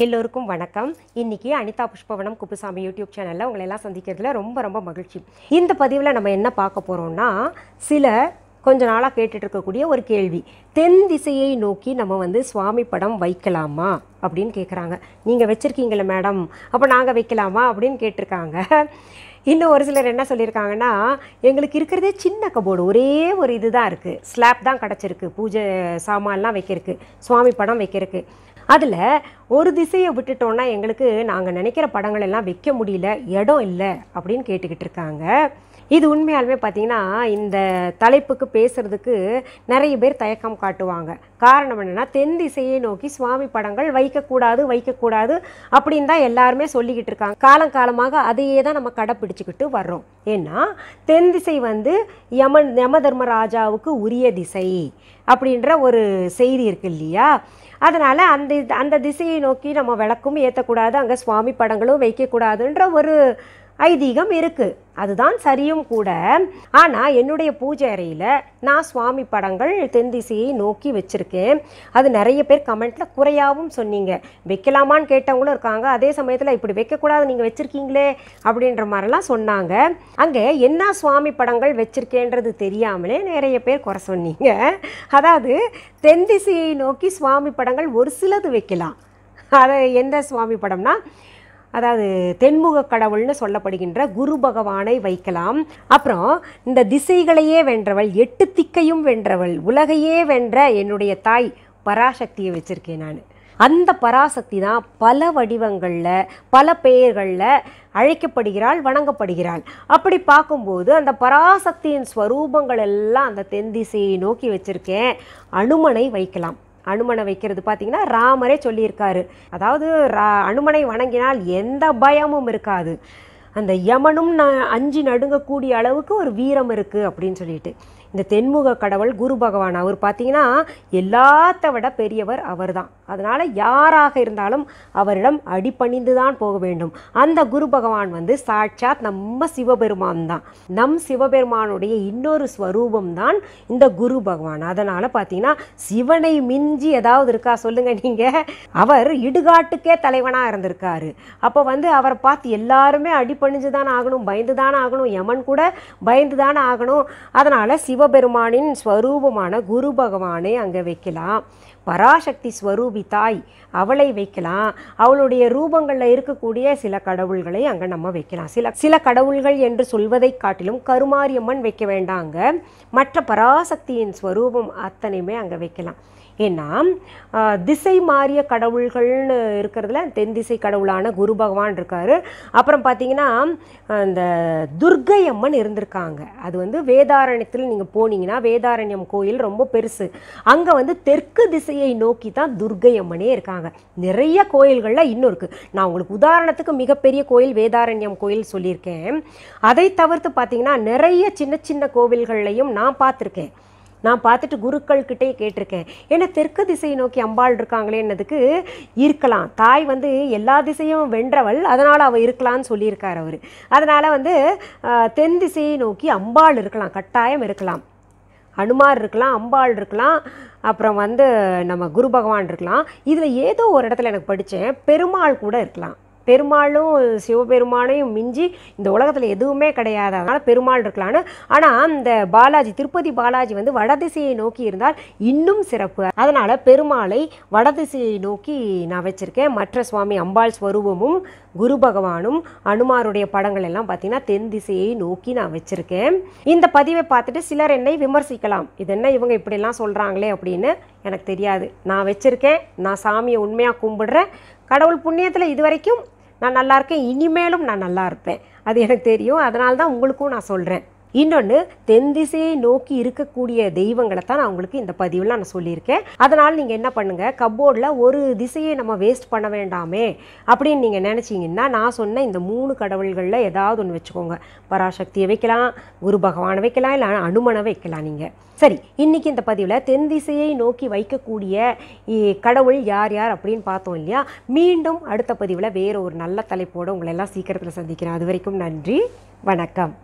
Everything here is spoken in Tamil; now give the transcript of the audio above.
எல்லோருக்கும் வணக்கம். இன்னைக்கு அனிதா புஷ்பவனம் குப்புசாமி யூடியூப் சேனலில் உங்களை எல்லாம் சந்திக்கிறதுல ரொம்ப மகிழ்ச்சி. இந்த பதிவில் நம்ம என்ன பார்க்க போகிறோம்னா, சில கொஞ்ச நாளாக கேட்டுட்டு இருக்கக்கூடிய ஒரு கேள்வி. தென் திசையை நோக்கி நம்ம சுவாமி படம் வைக்கலாமா அப்படின்னு கேட்குறாங்க. நீங்கள் வச்சுருக்கீங்களே மேடம், அப்போ நாங்கள் வைக்கலாமா அப்படின்னு கேட்டிருக்காங்க. இன்னும் ஒரு சிலர் என்ன சொல்லியிருக்காங்கன்னா, எங்களுக்கு இருக்கிறதே சின்ன கபோர்டு, ஒரே ஒரு இது தான் இருக்குது, ஸ்லாப் தான் கிடச்சிருக்கு, பூஜை சாமான்லாம் வைக்கிறதுக்கு, சுவாமி படம் வைக்கிறதுக்கு. அதில் ஒரு திசையை விட்டுட்டோன்னா எங்களுக்கு நாங்கள் நினைக்கிற படங்கள் எல்லாம் வைக்க முடியல, இடம் இல்லை அப்படின்னு கேட்டுக்கிட்டு இருக்காங்க. இது உண்மையாலுமே பார்த்திங்கன்னா இந்த தலைப்புக்கு பேசுகிறதுக்கு நிறைய பேர் தயக்கம் காட்டுவாங்க. காரணம் என்னென்னா, தென் திசையை நோக்கி சுவாமி படங்கள் வைக்கக்கூடாது அப்படின்னு தான் எல்லாருமே சொல்லிக்கிட்டு இருக்காங்க. காலங்காலமாக அதையே தான் நம்ம கடைப்பிடிச்சிக்கிட்டு வர்றோம். ஏன்னா தென் திசை யம தர்மராஜாவுக்கு உரிய திசை அப்படின்ற ஒரு செய்தி இருக்கு இல்லையா? அதனால் அந்த திசையை நோக்கி நம்ம விளக்கும் ஏற்றக்கூடாது, அங்கே சுவாமி படங்களும் வைக்கக்கூடாதுன்ற ஒரு ஐதீகம் இருக்குது. அதுதான் சரியும் கூட. ஆனால் என்னுடைய பூஜை அறையில் நான் சுவாமி படங்கள் தென் திசையை நோக்கி வச்சுருக்கேன். அது நிறைய பேர் கமெண்ட்டில் குறையாகவும் சொன்னீங்க. வைக்கலாமான்னு கேட்டவங்களும் இருக்காங்க. அதே சமயத்தில் இப்படி வைக்கக்கூடாது நீங்கள் வச்சுருக்கீங்களே அப்படின்ற மாதிரிலாம் சொன்னாங்க. அங்கே என்ன சுவாமி படங்கள் வச்சுருக்கேன்றது தெரியாமலே நிறைய பேர் குறை சொன்னீங்க. அதாவது தென் திசையை நோக்கி சுவாமி படங்கள் ஒரு சிலது வைக்கலாம். அது எந்த சுவாமி படம்னா, அதாவது தென்முக கடவுள்னு சொல்லப்படுகின்ற குரு பகவானை வைக்கலாம். அப்புறம் இந்த திசைகளையே வென்றவள், 8 திக்கையும் வென்றவள், உலகையே வென்ற என்னுடைய தாய் பராசக்தியை வச்சுருக்கேன் நான். அந்த பராசக்தி தான் பல வடிவங்களில் பல பெயர்களில் அழைக்கப்படுகிறாள், வணங்கப்படுகிறாள். அப்படி பார்க்கும்போது அந்த பராசக்தியின் ஸ்வரூபங்கள் எல்லாம் அந்த தென் திசையை நோக்கி வச்சுருக்கேன். அனுமனை வைக்கலாம். அனுமனை வைக்கிறது பார்த்திங்கன்னா ராமரே சொல்லியிருக்காரு. அதாவது அனுமனை வணங்கினால் எந்த பயமும் இருக்காது, அந்த யமனும் அஞ்சி நடுங்கக்கூடிய அளவுக்கு ஒரு வீரம் இருக்குது அப்படின்னு சொல்லிட்டு. இந்த தென்முக கடவுள் குரு பகவான், அவர் பார்த்திங்கன்னா எல்லாத்த விட பெரியவர் அவர் தான். அதனால் யாராக இருந்தாலும் அவரிடம் அடிபணிந்து தான் போக வேண்டும். அந்த குரு பகவான் சாட்சாத் நம்ம சிவபெருமான் தான். நம் சிவபெருமானுடைய இன்னொரு ஸ்வரூபம் தான் இந்த குரு பகவான். அதனால் பார்த்திங்கன்னா சிவனை மிஞ்சி ஏதாவது இருக்கா சொல்லுங்கள் நீங்கள்? அவர் இடுகாட்டுக்கே தலைவனாக இருந்திருக்காரு. அப்போ அவரை பார்த்து எல்லாருமே அடிபணிஞ்சு தான் ஆகணும், பயந்து தானே ஆகணும், யமன் கூட பயந்து தானே ஆகணும். அதனால் சிவபெருமானின் ஸ்வரூபமான குரு பகவானை அங்கே வைக்கலாம். பராசக்தி ஸ்வரூபி தாய், அவளை வைக்கலாம். அவளுடைய ரூபங்களில் இருக்கக்கூடிய சில கடவுள்களை அங்கே நம்ம வைக்கலாம். சில கடவுள்கள் என்று சொல்வதை காட்டிலும் கருமாரியம்மன் வைக்க வேண்டாங்க. மற்ற பராசக்தியின் ஸ்வரூபம் அத்தனையுமே அங்கே வைக்கலாம். ஏன்னா திசை மாறிய கடவுள்கள்னு இருக்கிறதுல தென் திசை கடவுளான குரு பகவான் இருக்கார். அப்புறம் பார்த்திங்கன்னா இந்த துர்க்கை அம்மன் இருந்திருக்காங்க. அது வேதாரண்யத்தில் நீங்கள் போனீங்கன்னா, வேதாரண்யம் கோயில் ரொம்ப பெருசு. அங்கே தெற்கு திசையை நோக்கி தான் துர்க்கை அம்மனே இருக்காங்க. நிறைய கோயில்களில் இன்னும் இருக்குது. நான் உங்களுக்கு உதாரணத்துக்கு மிகப்பெரிய கோயில் வேதாரண்யம் கோயில் சொல்லியிருக்கேன். அதை தவிர்த்து பார்த்திங்கன்னா நிறைய சின்ன சின்ன கோவில்கள்லையும் நான் பார்த்துருக்கேன். நான் பார்த்துட்டு குருக்கள்கிட்டே கேட்டிருக்கேன். ஏன்னா தெற்கு திசையை நோக்கி அம்பாள் இருக்காங்களேன்னதுக்கு இருக்கலாம். தாய் எல்லா திசையும் வென்றவள், அதனால் அவள் இருக்கலான்னு சொல்லியிருக்கார் அவர். அதனால் தென் திசையை நோக்கி அம்பாள் இருக்கலாம், கட்டாயம் இருக்கலாம். அனுமார் இருக்கலாம், அம்பாள் இருக்கலாம், அப்புறம் நம்ம குரு பகவான் இருக்கலாம். இதில் ஏதோ ஒரு இடத்துல எனக்கு படித்தேன், பெருமாள் கூட இருக்கலாம். பெருமாளும் சிவபெருமானையும் மிஞ்சி இந்த உலகத்தில் எதுவுமே கிடையாது, அதனால் பெருமாள் இருக்கலான்னு. ஆனால் இந்த பாலாஜி, திருப்பதி பாலாஜி வடதிசையை நோக்கி இருந்தால் இன்னும் சிறப்பு. அதனால் பெருமாளை வடதிசையை நோக்கி நான் வச்சுருக்கேன். மற்ற சுவாமி அம்பாள் ஸ்வரூபமும் குரு பகவானும் அனுமாருடைய படங்கள் எல்லாம் பார்த்திங்கன்னா தென் திசையை நோக்கி நான் வச்சுருக்கேன். இந்த பதிவை பார்த்துட்டு சிலர் என்னை விமர்சிக்கலாம், இது என்ன இவங்க இப்படிலாம் சொல்கிறாங்களே அப்படின்னு. எனக்கு தெரியாது, நான் வச்சுருக்கேன். நான் சாமியை உண்மையாக கும்பிடுறேன். கடவுள் புண்ணியத்தில் இது வரைக்கும் நான் நல்லா இருக்கேன், இனிமேலும் நான் நல்லா இருப்பேன், அது எனக்கு தெரியும். அதனால தான் உங்களுக்கும் நான் சொல்கிறேன். இன்னொன்று, தென் திசையை நோக்கி இருக்கக்கூடிய தெய்வங்களை தான் நான் உங்களுக்கு இந்த பதிவில் நான் சொல்லியிருக்கேன். அதனால் நீங்கள் என்ன பண்ணுங்கள், கப்போர்டில் ஒரு திசையை நம்ம வேஸ்ட் பண்ண வேண்டாமே அப்படின்னு நீங்கள் நினச்சிங்கன்னா, நான் சொன்ன இந்த 3 கடவுள்களில் ஏதாவது ஒன்று வச்சுக்கோங்க. பராசக்தியை வைக்கலாம், குரு பகவானை வைக்கலாம், இல்லை அனுமனை வைக்கலாம் நீங்கள். சரி, இன்றைக்கி இந்த பதிவில் தென் திசையை நோக்கி வைக்கக்கூடிய கடவுள் யார் யார் அப்படின்னு பார்த்தோம் இல்லையா? மீண்டும் அடுத்த பதிவில் வேறு ஒரு நல்ல தலைப்போடு உங்களை எல்லாம் சீக்கிரத்தில் சந்திக்கிறேன். அது வரைக்கும் நன்றி, வணக்கம்.